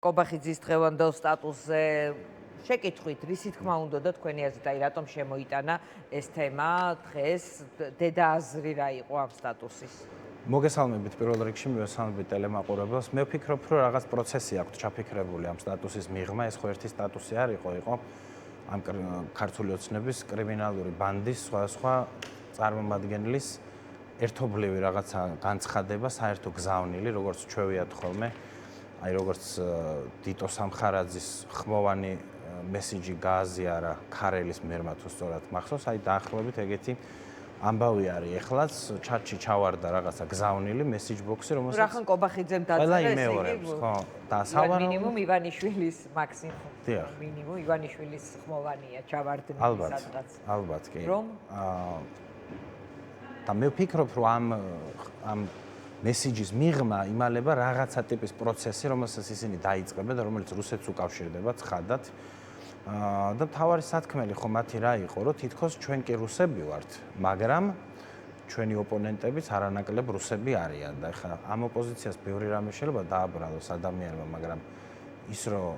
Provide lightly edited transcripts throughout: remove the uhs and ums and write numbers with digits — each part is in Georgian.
კობახიძის დღევანდელ სტატუსზე შეკითხვით, რისი თქმა უნდა და თქვენი აზრით, აი რატომ შემოიტანა ეს თემა დღეს, დედა აზრი რა იყო ამ სტატუსის? მოგესალმებით პირველ რიგში, მივესალმებით ტელემაყურებელს. მე ვფიქრობ, რომ რაღაც პროცესი აქვს ჩაფიქრებული ამ სტატუსის მიღმა, ეს ხო ერთი სტატუსი არ იყო ამ ქართული ოცნების კრიმინალური ბანდის სხვადასხვა წარმომადგენლის ერთობლივი რაღაცა განცხადება, საერთო გზავნილი, როგორც ჩვევიათ ხოლმე. აი როგორც დიტო სამხარაძის ხმოვანი მესიჯი გააზიარა ქარელის მერმა თუ სწორად მახსოვს, აი დაახლოებით ეგეთი ამბავი არის. ეხლაც ჩატში ჩავარდა რაღაცა გზავნილი მესიჯ ბოქსი, რომელსაც რახან კობახიძემ დაწერა ეს იმეორებს, ხო? და მინიმუმ ივანიშვილის მაქსიმუმ. მინიმუმ ივანიშვილის ხმოვანია ჩავარდნილი სადღაც. ალბათ კი. რომ და მე ვფიქრობ, რომ ამ მესიჯის მიღმა იმალება რაღაცა ტიპის პროცესი, რომელსაც ისინი დაიწყებენ და რომელიც რუსეთს უკავშირდება ცხადად. და მთავარი სათქმელი ხო მათი რა იყო, რომ თითქოს ჩვენ კი რუსები ვართ, მაგრამ ჩვენი ოპონენტებიც არანაკლებ რუსები არიან და ეხლა ამ ოპოზიციას ბევრი რამე შეიძლება დააბრალოს ადამიანმა, მაგრამ ის რომ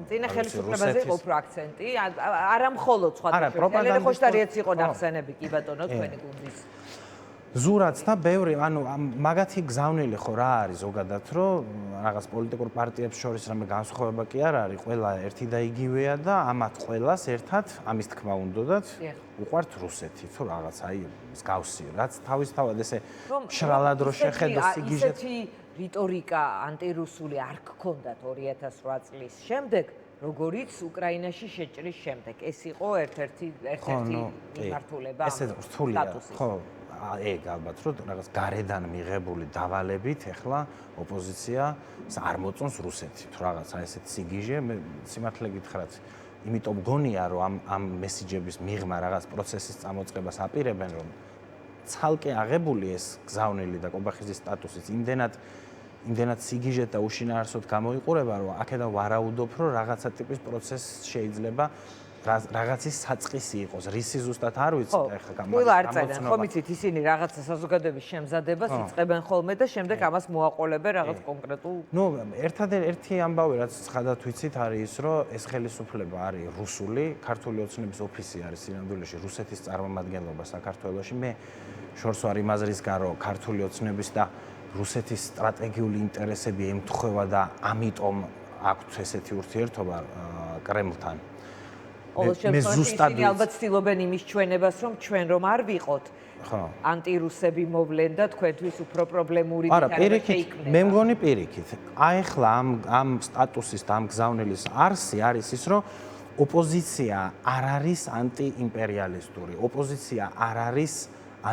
წინა ხელისუფლებაზე იყო უფრო აქცენტი, არა მხოლოდ სხვა ლელე ხოშტარიეც იყო ნახსენები კი ბატონო თქვენი გუნდის. ზურაც და ბევრი, ანუ მაგათი გზავნილი ხო რა არის ზოგადად, რომ რაღაც პოლიტიკურ პარტიებს შორის რამე განსხვავება კი არ არის, ყველა ერთი და იგივეა და ამათ ყველას ერთად, ამის თქმა უნდათ, უყვართ რუსეთი, თუ რაღაც აი მსგავსი, რაც თავისთავად ესე შრალად რო შეხედოს სიგიჟეთ. ისეთი რიტორიკა ანტირუსული არ გქონდათ 2008 წლის შემდეგ, როგორიც უკრაინაში შეჭრის შემდეგ. ეს იყო ერთ-ერთი მიმართულება სტატუსის. ხო, ეგ ალბათ რომ რაღაც გარედან მიღებული დავალებით ეხლა ოპოზიცია არ მოწონს რუსეთი თუ რაღაცა ესეთ სიგიჟე მე სიმართლე გითხრათ იმიტომ მგონია რომ ამ მესიჯების მიღმა რაღაც პროცესის წამოწყებას აპირებენ რომ ცალკე აღებული ეს გზავნილი და კობახიძის სტატუსიც იმდენად სიგიჟეთ და უშინაარსოდ გამოიყურება რომ აქედან ვარაუდობ რომ რაღაცა ტიპის პროცესი შეიძლება რაღაცის საწყისი იყოს, რისი ზუსტად არ ვიცი და ეხლა ყველა არ წერენ, ხო მიცით ისინი რაღაცა საზოგადოების შემზადებას იწყებენ ხოლმე და შემდეგ ამას მოაყოლებენ რაღაც კონკრეტულ. ნუ ერთადერთი ამბავი რაც ცხადად ვიცით არის ის, რომ ეს ხელისუფლება არის რუსული, ქართული ოცნების ოფისი არის სინამდვილეში რუსეთის წარმომადგენლობა საქართველოში. მე შორს ვარ იმ აზრისგან, რომ ქართული ოცნების და რუსეთის სტრატეგიული ინტერესები ემთხვევა და ამიტომ აქვს ესეთი ურთიერთობა კრემლთან. მე ზუსტად ალბათ ცდილობენ იმის ჩვენებას, რომ ჩვენ რომ არ ვიყოთ ანტირუსები მოვლენ და თქვენთვის უფრო პრობლემური არა, პირიქით, მე მგონი პირიქით. აი ახლა ამ სტატუსის და ამ გზავნილის არსი არის ის, რომ ოპოზიცია არ არის ანტიიმპერიალისტური, ოპოზიცია არ არის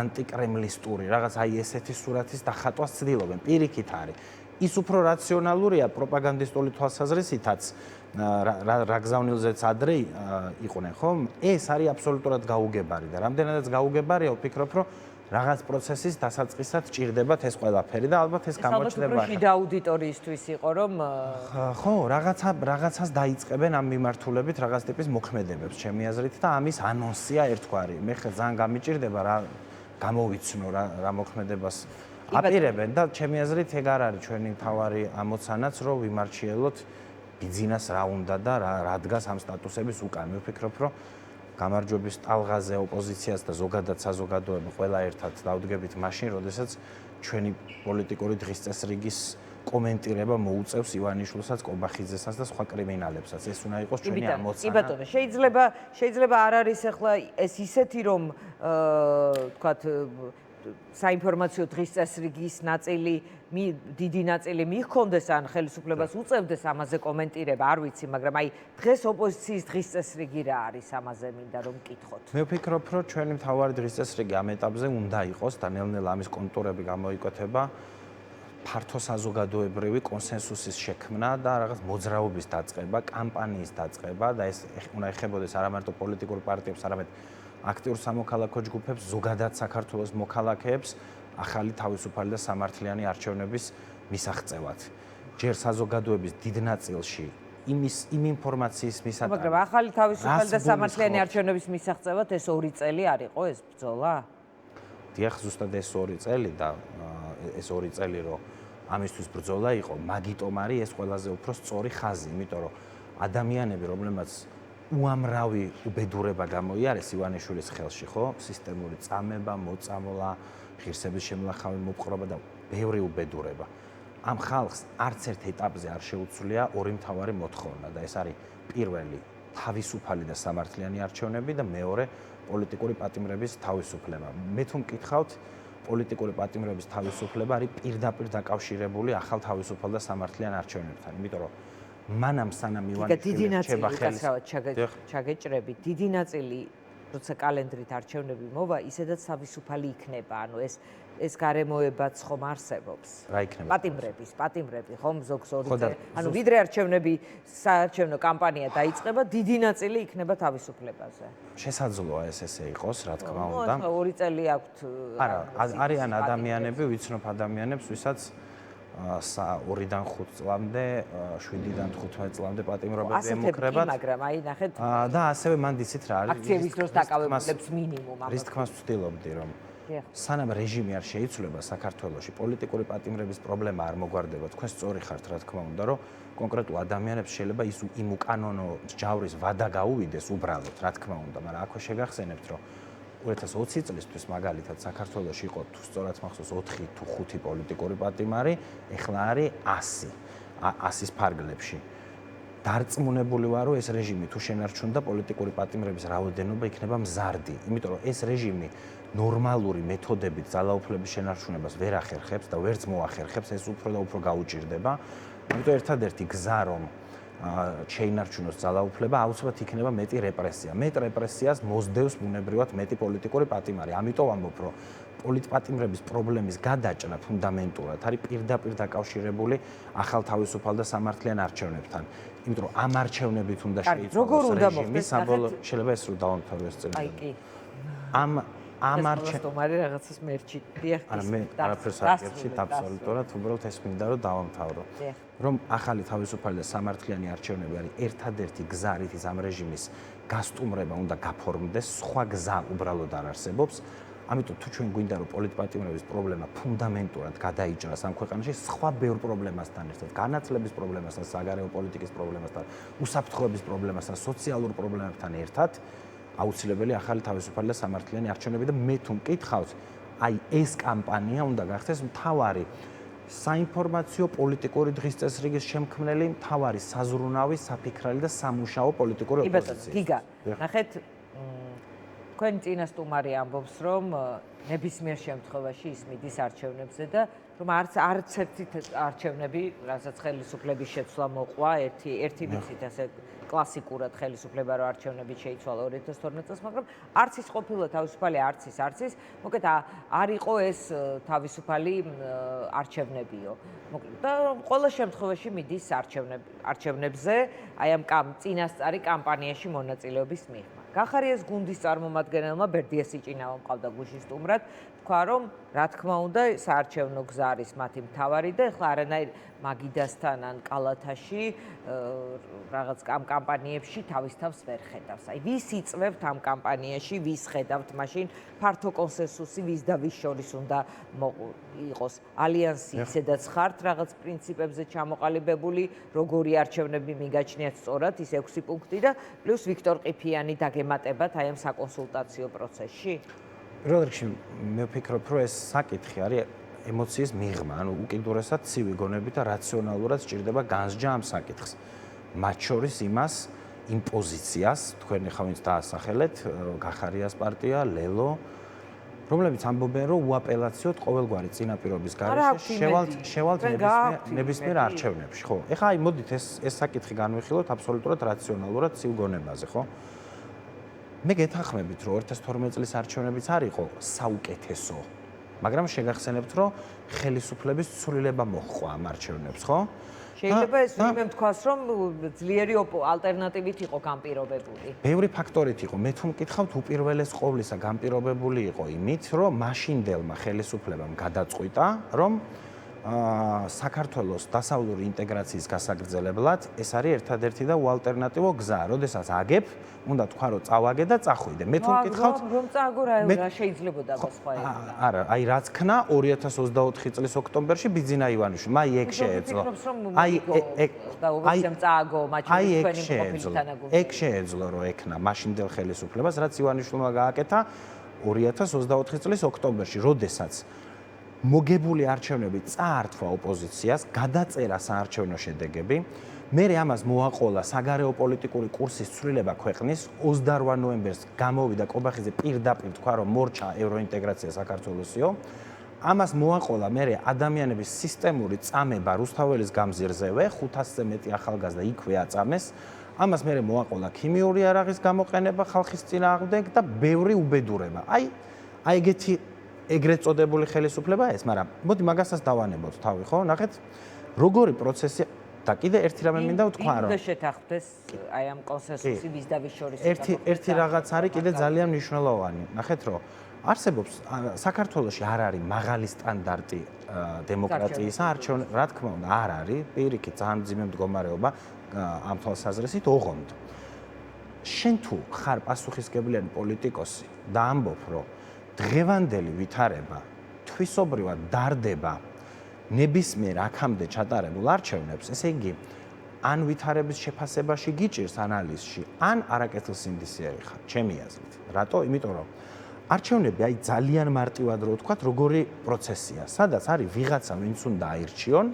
ანტიკრემლისტური, რაღაც აი ესეთი სურათის დახატვას ცდილობენ. პირიქით არის. ის უფრო რაციონალურია პროპაგანდისტული თვალსაზრისითაც რა გზავნილზეც ადრე იყვნენ, ხო? ეს არის აბსოლუტურად გაუგებარი და რამდენადაც გაუგებარია, ვფიქრობ, რომ რაღაც პროცესის დასაწყისად ჭირდებათ ეს ყველაფერი და ალბათ ეს გამოჩნდება. ალბათ შიდა აუდიტორიისთვის იყო, რომ ხო, რაღაცას დაიწყებენ ამ მიმართულებით, რაღაც ტიპის მოქმედებებს, ჩემი აზრით და ამის ანონსია ერთგვარი. მე ხე ძალიან გამიჭირდება რა გამოვიცნო რა მოქმედებას აპირებენ და ჩემი აზრით ეგ არ არის ჩვენი მთავარი ამოცანაც, რომ ვიმარჩიელოთ ბიზნეს რა უნდა და რა დგას ამ სტატუსების უკან. მე ვფიქრობ, რომ გამარჯვების ტალღაზე ოპოზიციას და ზოგადად საზოგადოება ყველა ერთად დავდგებით მაშინ, როდესაც ჩვენი პოლიტიკური დღის წესრიგის კომენტირება მოუწევს ივანიშვილსაც, კობახიძესაც და სხვა კრიმინალებსაც. ეს უნდა იყოს ჩვენი ამოცანა. კი ბატონო, შეიძლება არ არის ახლა ეს ისეთი რომ თქვათ საინფორმაციო დღის წესრიგის ნაწილი, დიდი ნაწილი მიჰქონდეს ან ხელისუფლებას უწევდეს ამაზე კომენტირება, არ ვიცი, მაგრამ აი დღეს ოპოზიციის დღის წესრიგი რა არის ამაზე მინდა რომ მკითხოთ. მე ვფიქრობ, რომ ჩვენი მთავარი დღის წესრიგი ამ ეტაპზე უნდა იყოს და ნელ-ნელა ამის კონტურები გამოიკვეთება ფართო საზოგადოებრივი კონსენსუსის შექმნა და რაღაც მოძრაობის დაწყება, კამპანიის დაწყება და ეს უნდა ეხებოდეს არა მარტო პოლიტიკურ პარტიებს, არამედ აქტიურ სამოქალაქო ჯგუფებს, ზოგადად საქართველოს მოქალაქეებს ახალი თავისუფალი და სამართლიანი არჩევნების მისაღწევად. ჯერ საზოგადოების დიდ ნაწილში იმ ინფორმაციის მისატანად. მაგრამ ახალი თავისუფალი და სამართლიანი არჩევნების მისაღწევად ეს 2 წელი არ იყო ეს ბრძოლა? დიახ, ზუსტად ეს 2 წელი და ეს 2 წელი რომ ამისთვის ბრძოლა იყო, მაგიტომ არის ეს ყველაზე უფრო სწორი ხაზი, იმიტომ რომ ადამიანები, რომლებმაც უამრავი უბედურება გამოიარეს ივანიშვილის ხელში, ხო? სისტემური წამება, მოწამლა, ღირსების შემლახავი მოპყრობა და ბევრი უბედურება. ამ ხალხს არც ერთ ეტაპზე არ შეუცვლია ორი მთავარი მოთხოვნა და ეს არის პირველი თავისუფალი და სამართლიანი არჩევნები და მეორე პოლიტიკური პატიმრების თავისუფლება. მე თუ მკითხავთ, პოლიტიკური პატიმრების თავისუფლება არის პირდაპირ დაკავშირებული ახალ თავისუფალ და სამართლიან არჩევნებთან, იმიტომ რომ მანამ სანამ ივანიშვილი რჩება ხელის ჩაგეჭრები, დიდი ნაწილი როცა კალენდრით არჩევნები მოვა, ისედაც თავისუფალი იქნება, ანუ ეს გარემოებაც ხომ არსებობს. რა იქნება? პატიმრები, ხომ ზოგს ორიце. ანუ ვიდრე არჩევნები, საარჩევნო კამპანია დაიწყება, დიდი ნაწილი იქნება თავისუფლებაზე. შესაძლოა ესე იყოს, რა თქმა უნდა. ხო, 2 წელი აქვთ. არა, არიან ადამიანები, ვიცნობ ადამიანებს, ვისაც 2-დან 5 წლამდე, 7-დან 15 წლამდე პატიმრობები ემუქრებათ. მაგრამ აი ნახეთ. და ასევე მან დისით რა არის? აქციების დროს დაკავებულებს მინიმუმ ამას. რის თქმას ვცდილობდი, რომ სანამ რეჟიმი არ შეიცვლება საქართველოში, პოლიტიკური პატიმრების პრობლემა არ მოგვარდება. თქვენ სწორი ხართ, რა თქმა უნდა, რომ კონკრეტულ ადამიანებს შეიძლება იმ უკანონო ჯავრის ვადა გაუვიდეს უბრალოდ, რა თქმა უნდა, მაგრამ აქვე შეგახსენებთ, რომ 2020 წლისთვის მაგალითად საქართველოში იყო თუ სწორად მახსოვს 4 თუ 5 პოლიტიკური პატიმარი, ეხლა არის 100-ის ფარგლებში. დარწმუნებული ვარ, რომ ეს რეჟიმი თუ შენარჩუნდა, პოლიტიკური პატიმრების რაოდენობა იქნება მზარდი, იმიტომ რომ ეს რეჟიმი ნორმალური მეთოდებით ძალაუფლების შენარჩუნებას ვერ ახერხებს და ვერც მოახერხებს, ეს უფრო და უფრო გაუჭირდება. ამიტომ ერთადერთი გზა, რომ შეინარჩუნოს ძალაუფლება, აუცილებლად იქნება მეტი რეპრესია. მეტ რეპრესიას მოსდევს ბუნებრივად მეტი პოლიტიკური პატიმარი. ამიტომ ამბობ, რომ პოლიტპატიმრების პრობლემის გადაჭრა ფუნდამენტურად არის პირდაპირ დაკავშირებული ახალ თავისუფალ და სამართლიან არჩევნებთან. იმიტომ რომ ამ არჩევნებით უნდა შეიცვალოს რეჟიმი, საბოლოო შეიძლება ეს რო დავამთავრო ეს წელი. აი კი. ამ არჩევნებში რაღაცას მერჩი. არა, მე არაფერს არ გერჩით აბსოლუტურად, უბრალოდ ეს მინდა რომ დავამთავრო. რომ ახალი თავისუფალი და სამართლიანი არჩევნები არის ერთადერთი გზა, რითიც ამ რეჟიმის გასტუმრება უნდა გაფორმდეს, სხვა გზა უბრალოდ არ არსებობს. ამიტომ თუ ჩვენ გვინდა რომ პოლიტპატიმრების პრობლემა ფუნდამენტურად გადაიჭრას ამ ქვეყანაში, სხვა ბევრ პრობლემასთან ერთად, განათლების პრობლემასთან, საგარეო პოლიტიკის პრობლემასთან, უსაფრთხოების პრობლემასთან, სოციალურ პრობლემებთან ერთად აუცილებელი ახალი თავისუფალი და სამართლიანი არჩევნები და მე თუ მკითხავთ, აი ეს კამპანია უნდა გახდეს მთავარი საინფორმაციო პოლიტიკური დღის წესრიგის შემქმნელი, მთავარი საზრუნავი, საფიქრალი და სამუშაო პოლიტიკური ოპოზიცია. გიგა, ნახეთ, თქვენ წინა სტუმარი ამბობს, რომ ნებისმიერ შემთხვევაში ის მიდის არჩევნებზე და რომ არც ერთი არჩევნები, რასაც ხელისუფლების შეცვლა მოყვა, ერთი ვიცით ასე კლასიკურად ხელისუფლება რო არჩევნები შეიცვალა 2012 წელს, მაგრამ არც ის ყოფილა თავისუფალი, არც ის. მოკლედ არ იყო ეს თავისუფალი არჩევნებიო. მოკლედ და ყველა შემთხვევაში მიდის არჩევნებზე, აი ამ წინასწარი კამპანიაში მონაწილეობის მიღმა. გახარიეს გუნდის წარმომადგენელმა ბერდიასიჭინავამ ყავდა გუშინ სტუმრად, თქვა რომ რა თქმა უნდა საარჩევნო გზა არის მათი მთავარი და ეხლა არანაირ მაგიდასთან ან კალათაში რაღაც ამ კამპანიებში თავის თავს ვერ ხედავს. აი ვის იწვევთ ამ კამპანიაში, ვის ხედავთ მაშინ ფართო კონსენსუსი ვის და ვის შორის უნდა იყოს ალიანსი, ისედაც ხართ რაღაც პრინციპებზე ჩამოყალიბებული, როგორი არჩევნები მიგაჩნიათ სწორად ის 6 პუნქტი და პლუს ვიქტორ ყიფიანი დაგემატებათ აი ამ საკონსულტაციო პროცესში. პირველ რიგში მე ვფიქრობ, რომ ეს საკითხი არის ემოციის მიღმა, ანუ უკიდურესად ცივი გონებით და რაციონალურად სჭირდება განსჯა ამ საკითხს. მათ შორის იმას, იმ პოზიციას, თქვენ ახლა ვინც დაასახელეთ, გახარიას პარტია, ლელო, რომლებიც ამბობენ, რომ უაპელაციოდ ყოველგვარი წინაპირობის გარეშე შევალთ ნებისმიერ არჩევნებში, ხო? ეხლა აი მოდით ეს საკითხი განვიხილოთ აბსოლუტურად რაციონალურად ცივ გონებაზე, ხო? მე გეთანხმებით, რომ 2012 წლის არჩევნებიც არ იყო საუკეთესო, მაგრამ შეგახსენებთ, რომ ხელისუფლების ცვლილება მოჰყვა ამ არჩევნებს, ხო? შეიძლება ეს ვინმე თქვას, რომ ძლიერი ალტერნატივით იყო განპირობებული. ბევრი ფაქტორით იყო. მე თუ მკითხავთ, უპირველეს ყოვლისა განპირობებული იყო იმით, რომ მაშინდელმა ხელისუფლებამ გადაწყვიტა, რომ საქართველოს დასავლური ინტეგრაციის გასაგრძელებლად ეს არის ერთადერთი და უალტერნატივო გზა. როდესაც აგებ, უნდა თქვა რომ წავაგე და წახვიდე. მე თუ მკითხავთ რომ წააგო რა შეიძლებოდა სხვა არა, აი რაც ქნა 2024 წლის ოქტომბერში ბიძინა ივანიშვილი, აი ეგ შეეძლო. აი წააგო მაჩვენებელი თქვენი ყოფილი თანაგუნდელი. ეგ შეეძლო რომ ეკნა მაშინდელ ხელისუფლებას, რაც ივანიშვილმა გააკეთა 2024 წლის ოქტომბერში, როდესაც მოგებული არჩევნები წაართვა ოპოზიციას, გადაწერა საარჩევნო შედეგები, მერე ამას მოაყოლა საგარეო პოლიტიკური კურსის ცვლილება ქვეყნის 28 ნოემბერს გამოვიდა კობახიძე პირდაპირ თქვა რომ მორჩა ევროინტეგრაცია საქართველოსიო. ამას მოაყოლა მერე ადამიანების სისტემური წამება რუსთაველის გამზირზევე, 500-ზე მეტი ახალგაზრდა იქვე აწამეს. ამას მერე მოაყოლა ქიმიური არაღის გამოყენება ხალხის წინააღმდეგ და ბევრი უბედურება. აი ეგეთი ეგრეთ წოდებული ხელისუფლება ეს, მაგრამ მოდი მაგასაც დავანებოთ თავი, ხო? ნახეთ, როგორი პროცესი და კიდე ერთი რამე მინდა ვთქვა, რომ უნდა შეთანხმდეს აი ამ კონსენსუსი ვის და ვის შორის. ერთი რაღაც არის კიდე ძალიან მნიშვნელოვანი. ნახეთ, რომ არსებობს საქართველოში არ არის მაღალი სტანდარტი დემოკრატიისა, არჩევნების, რა თქმა უნდა, არ არის, პირიქით ძალიან მძიმე მდგომარეობა ამ თვალსაზრისით ოღონდ. შენ თუ ხარ პასუხისმგებლიანი პოლიტიკოსი და ამბობ, რომ დღევანდელი ვითარება თვისობრივად დარდება ნებისმიერ აქამდე ჩატარებულ არჩევნებს, ესე იგი, ან ვითარების შეფასებაში გიჭირს ანალიზში, ან არაკეთილსინდისიერი ხარ, ჩემი აზრით. რატო? იმიტომ რომ არჩევნები აი ძალიან მარტივად რო ვთქვათ, როგორი პროცესია, სადაც არის ვიღაცა, ვინც უნდა აირჩიონ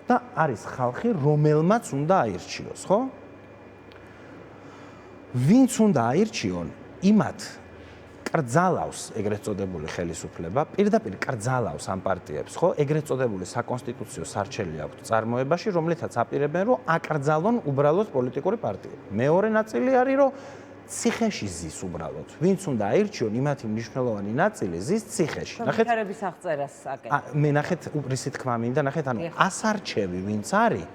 და არის ხალხი, რომელმაც უნდა აირჩიოს, ხო? ვინც უნდა აირჩიონ, იმათ კრძალავს ეგრეთ წოდებული ხელისუფლება, პირდაპირ კრძალავს ამ პარტიებს, ხო? ეგრეთ წოდებული საკონსტიტუციო სარჩელი აქვთ წარმოებაში, რომლითაც აპირებენ, რომ აკრძალონ უბრალოდ პოლიტიკური პარტიები. მეორე ნაწილი არის, რომ ციხეში ზის უბრალოდ. ვინც უნდა აირჩიონ, იმათი მნიშვნელოვანი ნაწილი ზის ციხეში. ნახეთ, ვითარების აღწერას აკეთებ. მე ნახეთ, რისი თქმა მინდა, ნახეთ, ანუ ასარჩევი ვინც არის,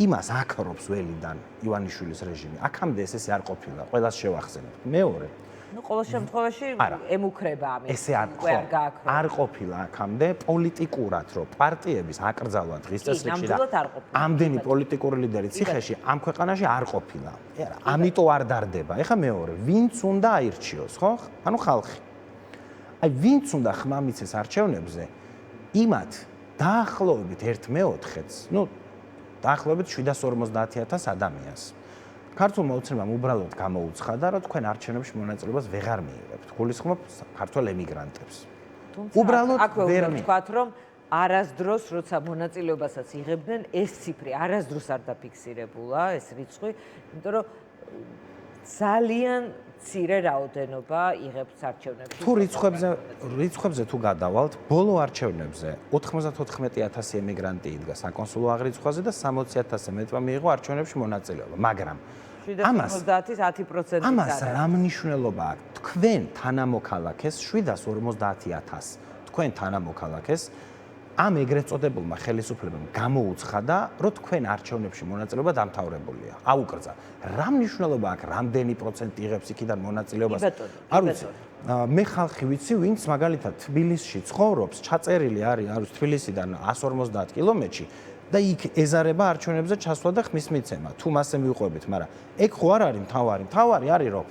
იმას აკრობს ველიდან ივანიშვილის რეჟიმი. აქამდე ეს არ ყოფილა, ყველას შევახსენებთ. მეორე ნუ ყოველ შემთხვევაში ემუქრება ამის. ესე არ ყოფილა აქამდე პოლიტიკურად, რომ პარტიების აკრძალვა დღის წესრიგში და ამდენი პოლიტიკური ლიდერი ციხეში ამ ქვეყანაში არ ყოფილა. ამიტომ არ დარდება. ეხლა მეორე, ვინც უნდა აირჩიოს, ხო? ანუ ხალხი. აი ვინც უნდა ხმამიცეს არჩევნებზე, იმათ დაახლოებით 1/4-ს, ნუ დაახლოებით 750,000 ადამიანს. ქართულმა ოცნებამ უბრალოდ გამოუცხადა, რომ თქვენ არჩევნებში მონაწილეობას ვეღარ მიიღებთ. გულისხმობ ქართველ ემიგრანტებს. უბრალოდ ვერ ვთქვათ, რომ არასდროს, როცა მონაწილეობასაც იღებდნენ, ეს ციფრი არასდროს არ დაფიქსირებულა, ეს რიცხვი, იმიტომ რომ ძალიან მცირე რაოდენობა იღებს არჩევნებში. თუ რიცხვებზე თუ გადავალთ, ბოლო არჩევნებზე 94,000 ემიგრანტი იდგა საკონსულო აღრიცხვაზე და 60,000-ზე მეტმა მიიღო არჩევნებში მონაწილეობა, მაგრამ 750-10%-იც ამას რა მნიშვნელობა აქვს? თქვენ თანამოქალაქეს 750,000, თქვენ თანამოქალაქეს ამ ეგრეთ წოდებულმა ხელისუფლებამ გამოუცხადა, რომ თქვენ არჩევნებში მონაწილეობა დამთავრებულია. აუკრძა. რა მნიშვნელობა აქვს, რამდენი პროცენტი იღებს იქიდან მონაწილეობას? არ ვიცი. მე ხალხი ვიცი, ვინც მაგალითად თბილისში ცხოვრობს, ჩაწერილი არის თბილისიდან 150 კილომეტრში და იქ ეზარება არჩევნებზე ჩასვლა და ხმის მიცემა. თუ მასე მივყვებით, მაგრამ ეგ ხო არ არის მთავარი. მთავარი არის, რომ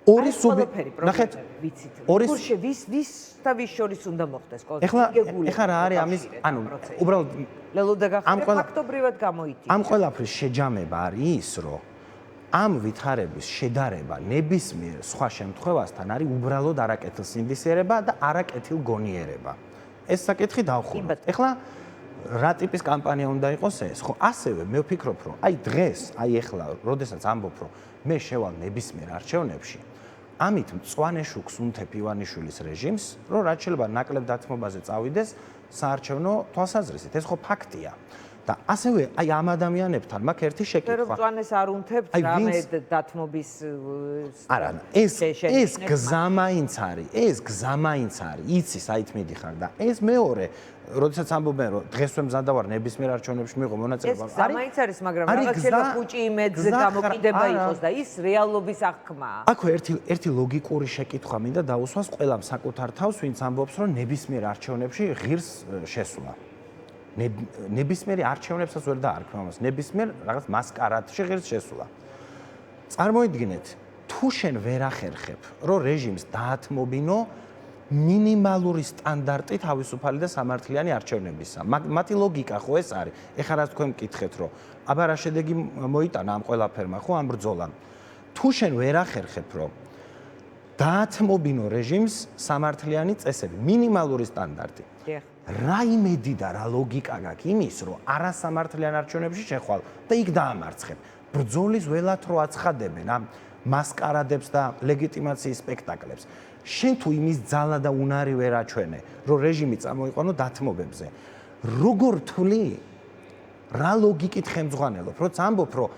ორი სუბიექტი, ნახეთ, ვიცით. კურსში ვის და ვის შორის უნდა მოხდეს ყოველთვის. ეხლა რა არის ამის, ანუ უბრალოდ ლელოდა გახდა ფაქტობრივად გამოიწვია. ამ ყველაფრის შეჯამება არის ის, რომ ამ ვითარების შედარება ნებისმიერ სხვა შემთხვევასთან არის უბრალოდ არაკეთილსინდისიერება და არაკეთილგონიერება. ეს საკითხი დავხუროთ. ეხლა რა ტიპის კამპანია უნდა იყოს ეს? ხო, ასევე მე ვფიქრობ, რომ აი დღეს, აი ეხლა, როდესაც ამბობ, რომ მე შევალ ნებისმიერ არჩევნებში, ამით მწვანე შუქს უნთებ ივანიშვილის რეჟიმს, რომ რაც შეიძლება ნაკლებ დათმობაზე წავიდეს საარჩევნო თვალსაზრისით. ეს ხო ფაქტია. და ასევე აი ამ ადამიანებთან მაქვს ერთი შეკითხვა. რომ მწვანეს არ უნთებთ რამე დათმობის არა, ეს გზა მაინც არის, ეს გზა მაინც არის. იცი, საით მიდიხარ და ეს მეორე როდესაც ამბობენ, რომ დღესვე მზადა ვარ ნებისმიერ არჩევნებში მიიღო მონაწილეობა. ეს მაინც არის, მაგრამ რაღაც შეიძლება ხუჭი იმედზე დამოკიდება იყოს და ის რეალობის აღქმაა. აქ ერთი ლოგიკური შეკითხვა მინდა დაუსვას ყველამ საკუთარ თავს, ვინც ამბობს, რომ ნებისმიერ არჩევნებში ღირს შესვლა. ნებისმიერი არჩევნებსაც ვერ დაარქმევ მას. ნებისმიერ რაღაც მასკარადში ღირს შესვლა. წარმოიდგინეთ, თუ შენ ვერ ახერხებ, რომ რეჟიმს დაათმობინო მინიმალური სტანდარტი თავისუფალი და სამართლიანი არჩევნებისა. მათი ლოგიკა ხო ეს არის. ეხლა რაც თქვენ მკითხეთ, რომ აბა რა შედეგი მოიტანა ამ ყველაფერმა, ხო ამ ბრძოლამ. თუ შენ ვერ ახერხებ, რომ დაათმობინო რეჟიმს სამართლიანი წესები, მინიმალური სტანდარტი. რა იმედი და რა ლოგიკა გაქვს იმის, რომ არასამართლიან არჩევნებში შეხვალ და იქ დაამარცხებ. ბრძოლის ველად რო აცხადებენ ამ მასკარადებს და ლეგიტიმაციის სპექტაკლებს. შენ თუ იმის ძალა და უნარი ვერ აჩვენე, რომ რეჟიმი წამოიყვანო დათმობებზე. როგორ თვლი? რა ლოგიკით ხელმძღვანელობ? როცა ამბობ, რომ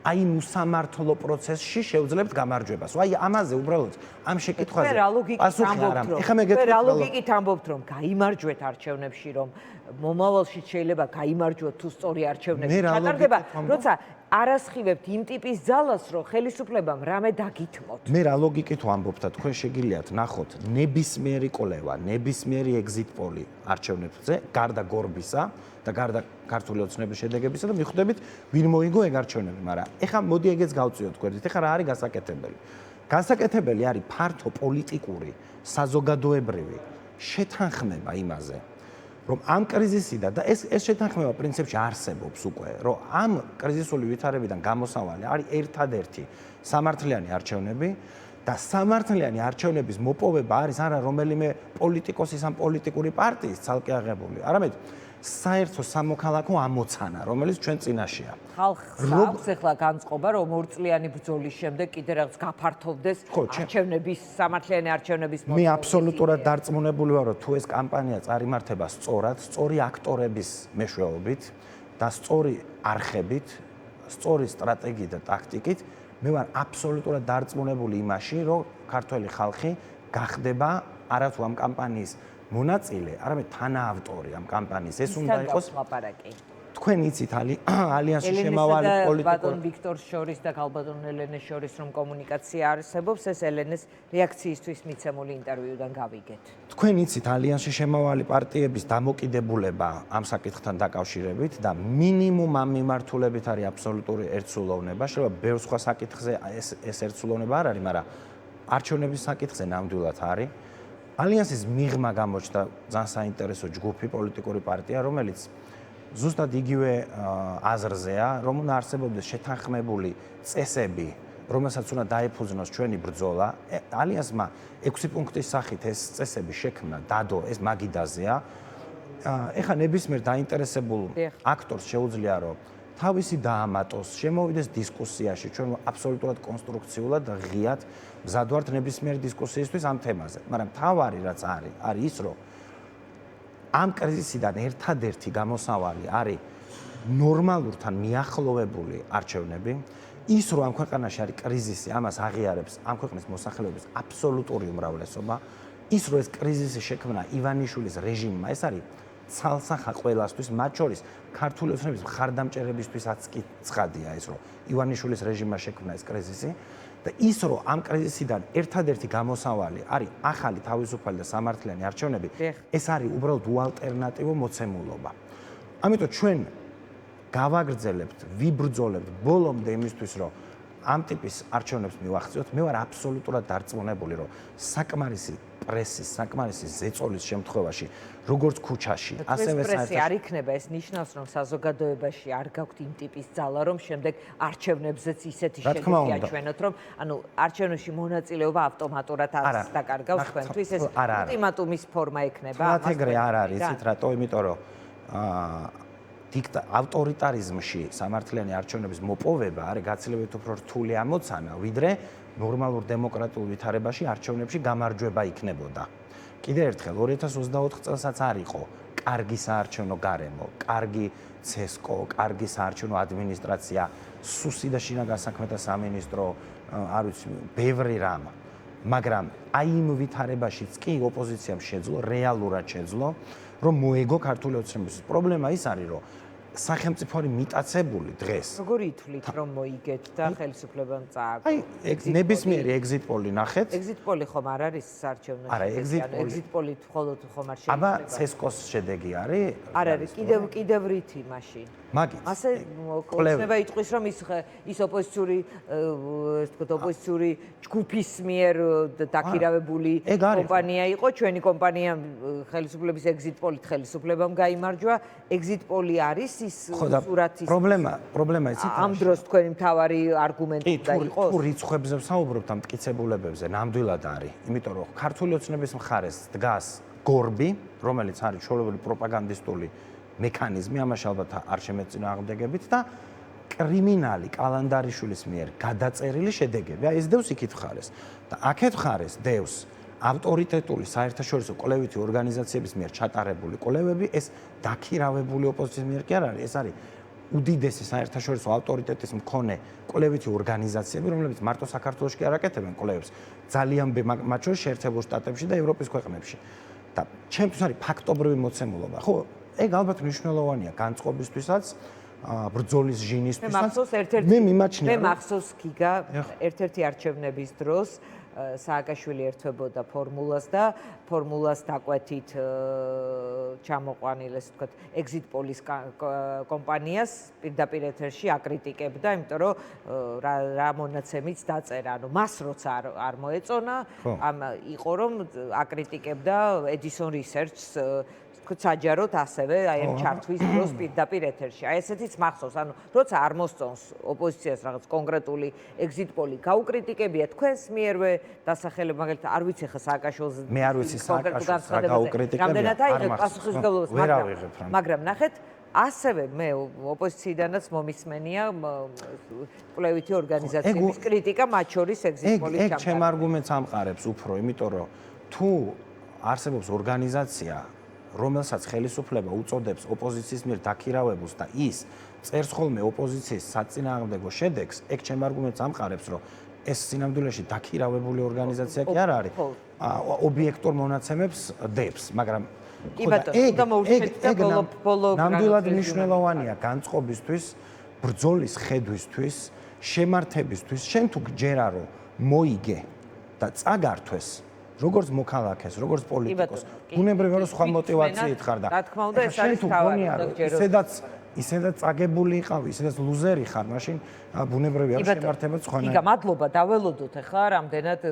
აი უსამართლო პროცესში შევძლებთ გამარჯვებას. აი ამაზე უბრალოდ ამ შეკითხვაზე პასუხი არ ამ. ეხლა მე გეტყვით, რა ლოგიკით ამბობთ, რომ გაიმარჯვეთ არჩევნებში, რომ მომავალში შეიძლება გაიმარჯვოთ თუ სწორი არჩევნები ჩატარდება, როცა არასხივებთ იმ ტიპის ძალას, რომ ხელისუფლებამ რამე დაგითმოთ. მე რა ლოგიკით ვამბობ და თქვენ შეგიძლიათ ნახოთ ნებისმიერი კვლევა, ნებისმიერი exit poll-ი არჩევნებზე, გარდა გორბისა და გარდა ქართული ოცნების შედეგებისა და მიხვდებით ვინ მოიგო ეგ არჩევნები, მაგრამ ეხლა მოდი ეგეც გავწიოთ გვერდით. ეხლა რა არის გასაკეთებელი? გასაკეთებელი არის ფართო პოლიტიკური, საზოგადოებრივი შეთანხმება იმაზე, რომ ამ კრიზისიდან და ეს შეთანხმება პრინციპში არსებობს უკვე, რომ ამ კრიზისული ვითარებიდან გამოსავალი არის ერთადერთი სამართლიანი არჩევნები და სამართლიანი არჩევნების მოპოვება არის არა რომელიმე პოლიტიკოსის ან პოლიტიკური პარტიის ცალკე აღებული, არამედ საერთო სამოქალაქო ამოცანა, რომელიც ჩვენ წინაშეა. ხალხს აქვს ახლა განწყობა, რომ ორწლიანი ბრძოლის შემდეგ კიდე რაღაც გაფართოვდეს არჩევნების, სამართლიანი არჩევნების მოწყობა. მე აბსოლუტურად დარწმუნებული ვარ, რომ თუ ეს კამპანია წარიმართება სწორად, სწორი აქტორების მეშვეობით და სწორი არხებით, სწორი სტრატეგიით და ტაქტიკით, მე ვარ აბსოლუტურად დარწმუნებული იმაში, რომ ქართველი ხალხი გახდება არა თუ ამ კამპანიის მონაწილე, არამედ თანაავტორი ამ კამპანიის. ეს უნდა იყოს თქვენ იცით ალიანსის შემავალი პოლიტიკური ბატონ ვიქტორს შორის და ქალბატონ ელენეს შორის რომ კომუნიკაცია არსებობს, ეს ელენეს რეაქციისთვის მიცემული ინტერვიუდან გავიგეთ. თქვენ იცით ალიანსის შემავალი პარტიების დამოკიდებულება ამ საკითხთან დაკავშირებით და მინიმუმ ამ მიმართულებით არის აბსოლუტური ერთსულოვნება. შეიძლება ბევრ სხვა საკითხზე ეს ერთსულოვნება არ არის, მაგრამ არჩევნების საკითხზე ნამდვილად არის. ალიანსის მიღმა გამოჩნდა ძალიან საინტერესო ჯგუფი, პოლიტიკური პარტია, რომელიც ზუსტად იგივე აზრზეა, რომ უნდა არსებობდეს შეთანხმებული წესები, რომელსაც უნდა დაეფუძნოს ჩვენი ბრძოლა. ალიანსმა 6 პუნქტის სახით ეს წესები შექმნა, დადო, ეს მაგიდაზეა. ეხლა ნებისმიერ დაინტერესებულ აქტორს შეუძლია, რომ თავისი დაამატოს, შემოვიდეს დისკუსიაში, ჩვენ აბსოლუტურად კონსტრუქციულად და ღიად მზად ვართ ნებისმიერ დისკუსიისთვის ამ თემაზე. მაგრამ თავარი რაც არის ის, რომ ამ კრიზისიდან ერთადერთი გამოსავალი არის ნორმალურთან მიახლოვებული არჩევნები. ის რომ ამ ქვეყანაში არის კრიზისი, ამას აღიარებს ამ ქვეყნის მოსახლეობის აბსოლუტური უმრავლესობა. ის რომ ეს კრიზისი შექმნა ივანიშვილის რეჟიმმა, ეს არის ცალსახა ყველასთვის, მათ შორის ქართული ოცნების მხარდამჭერებისთვისაც კი ცხადია ეს, რომ ივანიშვილის რეჟიმმა შექმნა ეს კრიზისი და ის რომ ამ კრიზისიდან ერთადერთი გამოსავალი არის ახალი თავისუფალი და სამართლიანი არჩევნები, ეს არის უბრალოდ უალტერნატივო მოცემულობა. ამიტომ ჩვენ გავაგრძელებთ, ვიბრძოლებთ ბოლომდე იმისთვის, რომ ამ ტიპის არჩევნებს მივახციოთ. მე ვარ აბსოლუტურად დარწმუნებული, რომ საკმარისი პრესის, საკმარისი ზეწოლის შემთხვევაში, როგორც ქუჩაში, ასევე პრესი არ იქნება, ეს ნიშნავს, რომ საზოგადოებაში არ გაქვთ იმ ტიპის ძალა, რომ შემდეგ არჩევნებზეც ისეთი შედეგი აჩვენოთ, რომ ანუ არჩევნებში მონაწილეობა ავტომატურად არ დაკარგავს თქვენთვის, ეს ულტიმატუმის ფორმა ექნება. თუმცა ეგრე არ არის, იცით რატო? იმიტომ რომ ავტორიტარიზმში სამართლიანი არჩევნების მოპოვება არის გაცილებით უფრო რთული ამოცანა, ვიდრე ნორმალურ დემოკრატიულ ვითარებაში არჩევნებში გამარჯვება იქნებოდა. კიდევ ერთხელ 2024 წელსაც არ იყო კარგი საარჩევნო გარემო, კარგი ცესკო, კარგი საარჩევნო ადმინისტრაცია, სუსი და შინაგან საქმეთა სამინისტრო, არ ვიცი, ბევრი რამ. მაგრამ აი იმ ვითარებაშიც კი ოპოზიციამ შეძლო, რეალურად შეძლო, რომ მოეგო ქართული ოცნების. პრობლემა ის არის, რომ სახელმწიფო არის მიტაცებული დღეს. როგორი ითვლით რომ მოიგეთ და ხელისუფლებამ წააგო? აი, ნებისმიერი exit poll-ი ნახეთ. exit poll-ი ხომ არ არის საარჩევნო არა, exit poll-ი. exit poll-ით მხოლოდ ხომ არ აბა შეიძლება? CESCO-ს შედეგი არის? არ არის, კიდევ რითი მაშინ. მაგით. ასე ოცნება იტყვის რომ ის ოპოზიციური ესე ვთქვათ ოპოზიციური ჯგუფის მიერ დაქირავებული კომპანია იყო, ჩვენი კომპანია ხელისუფლების exit poll-ით ხელისუფლებამ გაიმარჯვა. exit poll-ი არის ის სურათის პრობლემა იცით? ამ დროს თქვენი მთავარი არგუმენტი და იყოს. თუ რიცხვებზე ვსაუბრობთ ამ მტკიცებულებებზე, ნამდვილად არის, იმიტომ რომ ქართული ოცნების მხარეს დგას გორბი, რომელიც არის ჩვეულებრივი პროპაგანდისტული მექანიზმი, ამაში ალბათ არ შემეწინააღმდეგებით და კრიმინალი კალანდარიშვილის მიერ გადაწერილი შედეგები. ეს დევს იქით მხარეს და აქეთ მხარეს დევს ავტორიტეტული საერთაშორისო კვლევითი ორგანიზაციების მიერ ჩატარებული კვლევები, ეს დაქირავებული ოპოზიციის მიერ კი არ არის, ეს არის უდიდესი საერთაშორისო ავტორიტეტის მქონე კვლევითი ორგანიზაციები, რომლებიც მარტო საქართველოში კი არ აკეთებენ კვლევებს, ძალიან მათ შორის შეერთებულ შტატებში და ევროპის ქვეყნებში. და ჩემთვის არის ფაქტობრივი მოცემულობა. ხო, ეგ ალბათ მნიშვნელოვანია განწყობისთვისაც, ბრძოლის ჟინისთვისაც. მე მიმაჩნია, მე მახსოვს გიგა ერთ-ერთი არჩევნების დროს სააკაშვილი ერთვებოდა ფორმულას და ფორმულას დაკვეთით ჩამოყვანილ, ესე ვთქვათ, exit poll-ის კომპანიას პირდაპირ ეთერში აკრიტიკებდა, იმიტომ რომ რა მონაცემიც დაწერა, ანუ მას როცა არ მოეწონა, ამ იყო რომ აკრიტიკებდა Edison Research-ს საჯაროდ ასევე აი ამ ჩართვის დროს პირდაპირ ეთერში. აი ესეთიც მახსოვს, ანუ როცა არ მოსწონს ოპოზიციას რაღაც კონკრეტული exit poll-ი გაუკრიტიკებია თქვენს მიერვე დასახელება, მაგალითად არ ვიცი ხა სააკაშვილს მე არ ვიცი სააკაშვილს რა გაუკრიტიკებია. რამდენად აიღეთ პასუხისმგებლობას, მაგრამ ნახეთ ასევე მე ოპოზიციიდანაც მომისმენია კვლევითი ორგანიზაციების კრიტიკა, მათ შორის exit poll-ის ეგ ჩემ არგუმენტს ამყარებს უფრო, იმიტომ რომ თუ არსებობს ორგანიზაცია რომელსაც ხელისუფლება უწოდებს ოპოზიციის მიერ დაქირავებულს და ის წერს ხოლმე ოპოზიციის საწინააღმდეგო შედეგს, ეგ ჩემ არგუმენტს ამყარებს, რომ ეს სინამდვილეში დაქირავებული ორგანიზაცია კი არ არის. ობიექტურ მონაცემებს დებს, მაგრამ ნამდვილად მნიშვნელოვანია განწყობისთვის, ბრძოლის ხედვისთვის, შემართებისთვის, შენ თუ გჯერა რომ მოიგე და წაგართვეს როგორც მოქალაქეს, როგორც პოლიტიკოს, ბუნებრივია რომ სხვა мотиваციით ხარ და რა თქმა უნდა ეს არის თავი, ისედაც წაგებული იყავი, ისედაც ლუზერი ხარ, მაშინ ბუნებრივია რომ შემართებაც სხვანაირად. იგა მადლობა, დაველოდოთ ახლა რამდენად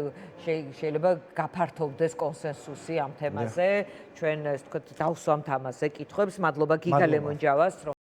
შეიძლება გაფართოვდეს კონსენსუსი ამ თემაზე, ჩვენ ასე ვთქვათ დავსვამთ ამაზე კითხვებს. მადლობა გიგა ლემონჯავას.